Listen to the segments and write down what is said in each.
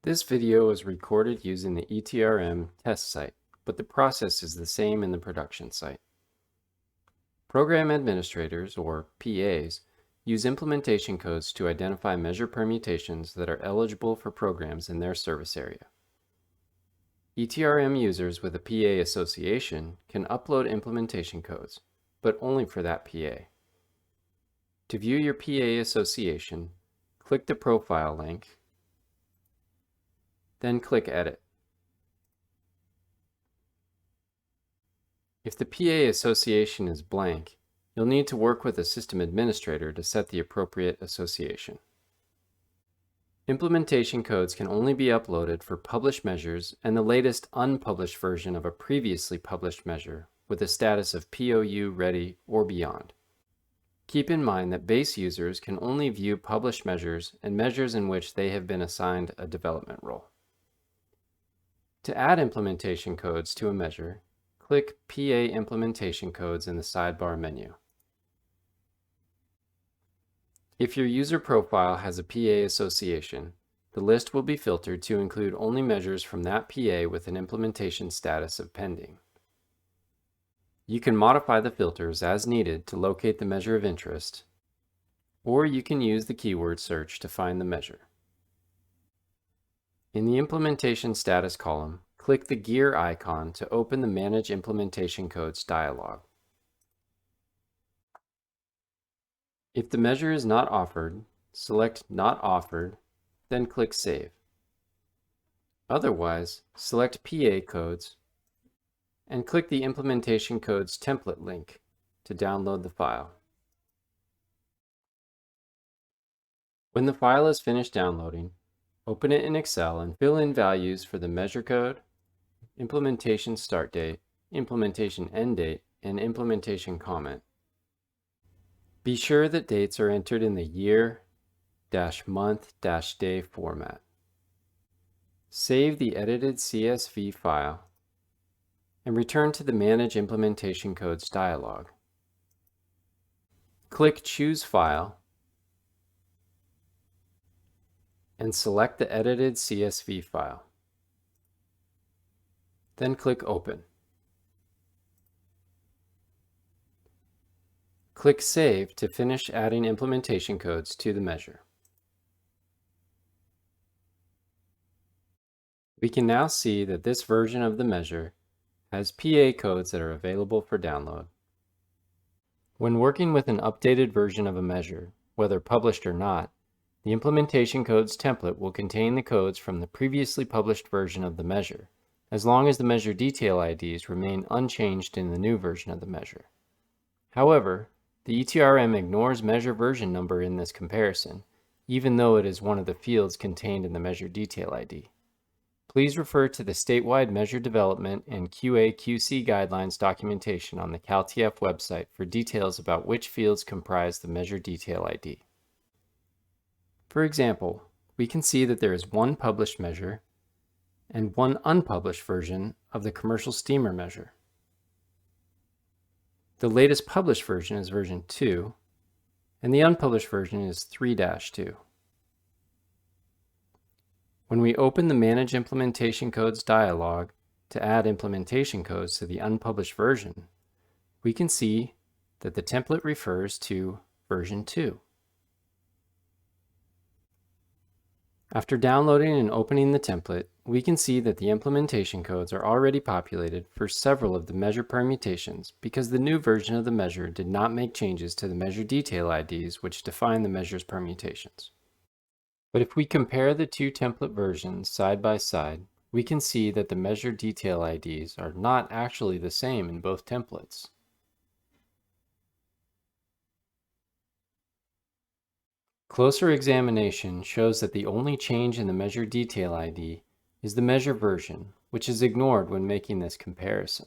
This video was recorded using the ETRM test site, but the process is the same in the production site. Program administrators, or PAs, use implementation codes to identify measure permutations that are eligible for programs in their service area. ETRM users with a PA association can upload implementation codes, but only for that PA. To view your PA association, click the profile link, then click Edit. If the PA association is blank, you'll need to work with a system administrator to set the appropriate association. Implementation codes can only be uploaded for published measures and the latest unpublished version of a previously published measure with a status of POU ready or beyond. Keep in mind that base users can only view published measures and measures in which they have been assigned a development role. To add implementation codes to a measure, click PA Implementation Codes in the sidebar menu. If your user profile has a PA association, the list will be filtered to include only measures from that PA with an implementation status of pending. You can modify the filters as needed to locate the measure of interest, or you can use the keyword search to find the measure. In the Implementation Status column, click the gear icon to open the Manage Implementation Codes dialog. If the measure is not offered, select Not Offered, then click Save. Otherwise, select PA Codes and click the Implementation Codes template link to download the file. When the file is finished downloading, open it in Excel and fill in values for the measure code, implementation start date, implementation end date, and implementation comment. Be sure that dates are entered in the year-month-day format. Save the edited CSV file and return to the Manage Implementation Codes dialog. Click Choose File and select the edited CSV file. Then click Open. Click Save to finish adding implementation codes to the measure. We can now see that this version of the measure has PA codes that are available for download. When working with an updated version of a measure, whether published or not, the implementation codes template will contain the codes from the previously published version of the measure, as long as the measure detail IDs remain unchanged in the new version of the measure. However, the ETRM ignores measure version number in this comparison, even though it is one of the fields contained in the measure detail ID. Please refer to the statewide measure development and QA/QC guidelines documentation on the CalTF website for details about which fields comprise the measure detail ID. For example, we can see that there is one published measure and one unpublished version of the commercial steamer measure. The latest published version is version 2, and the unpublished version is 3-2. When we open the Manage Implementation Codes dialog to add implementation codes to the unpublished version, we can see that the template refers to version 2. After downloading and opening the template, we can see that the implementation codes are already populated for several of the measure permutations because the new version of the measure did not make changes to the measure detail IDs which define the measure's permutations. But if we compare the two template versions side by side, we can see that the measure detail IDs are not actually the same in both templates. Closer examination shows that the only change in the measure detail ID is the measure version, which is ignored when making this comparison.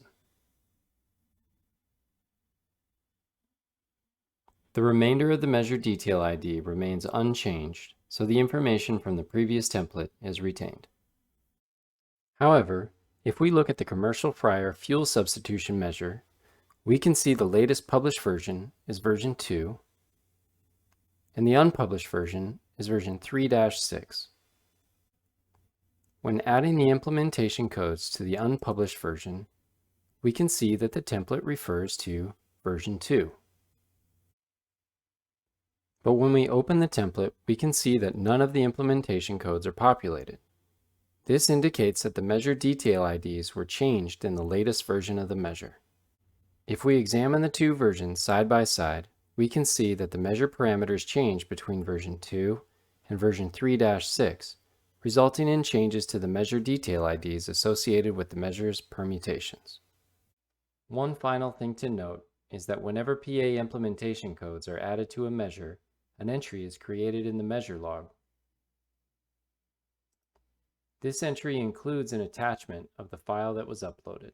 The remainder of the measure detail ID remains unchanged, so the information from the previous template is retained. However, if we look at the commercial fryer fuel substitution measure, we can see the latest published version is version 2, and the unpublished version is version 3-6. When adding the implementation codes to the unpublished version, we can see that the template refers to version 2. But when we open the template, we can see that none of the implementation codes are populated. This indicates that the measure detail IDs were changed in the latest version of the measure. If we examine the two versions side by side, we can see that the measure parameters change between version 2 and version 3-6, resulting in changes to the measure detail IDs associated with the measure's permutations. One final thing to note is that whenever PA implementation codes are added to a measure, an entry is created in the measure log. This entry includes an attachment of the file that was uploaded.